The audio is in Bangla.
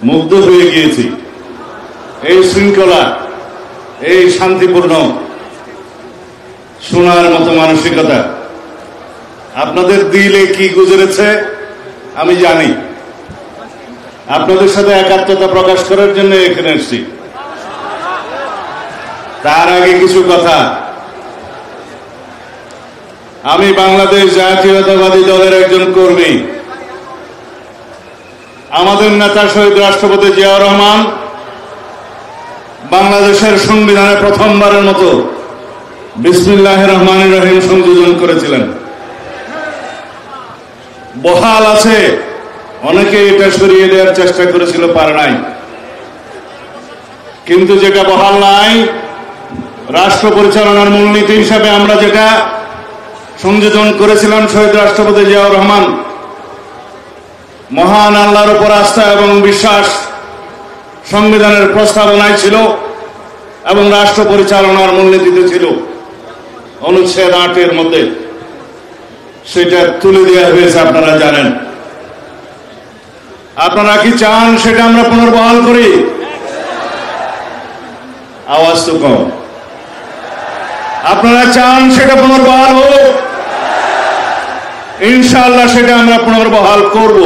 মুগ্ধ হয়ে গিয়েছি। এই শৃঙ্খলা, এই শান্তিপূর্ণ শোনার মতো মানসিকতা আপনাদের দিলে কি গুজরেছে আমি জানি। আপনাদের সাথে একাত্মতা প্রকাশ করার জন্য এখানে এসেছি। তার আগে কিছু কথা। আমি বাংলাদেশ জাতীয়তাবাদী দলের একজন কর্মী। আমাদের নেতা শহীদ রাষ্ট্রপতি জিয়াউর রহমান বাংলাদেশের সংবিধানে প্রথমবারের মতো বিসমিল্লাহির রহমানির রহিম সংযোজন করেছিলেন। বহাল আছে, অনেকে এটা সরিয়ে দেওয়ার চেষ্টা করেছিল, পারে নাই। কিন্তু যেটা বহাল নাই, রাষ্ট্র পরিচালনার মূলনীতি হিসাবে আমরা যেটা সংযোজন করেছিলাম, শহীদ রাষ্ট্রপতি জিয়াউর রহমান মহান আল্লাহর উপর আস্থা এবং বিশ্বাস সংবিধানের প্রস্তাবনায় ছিল এবং রাষ্ট্র পরিচালনার মূলনীতিতে ছিল। অনুচ্ছেদ 8-এর মধ্যে সেটা তুলে দেওয়া হয়েছে, আপনারা জানেন। আপনারা কি চান সেটা আমরা পুনর্বহাল করি? আওয়াজ তো কম। আপনারা চান সেটা পুনর্বহাল হোক? ইনশাআল্লাহ সেটা আমরা পুনর্বহাল করব।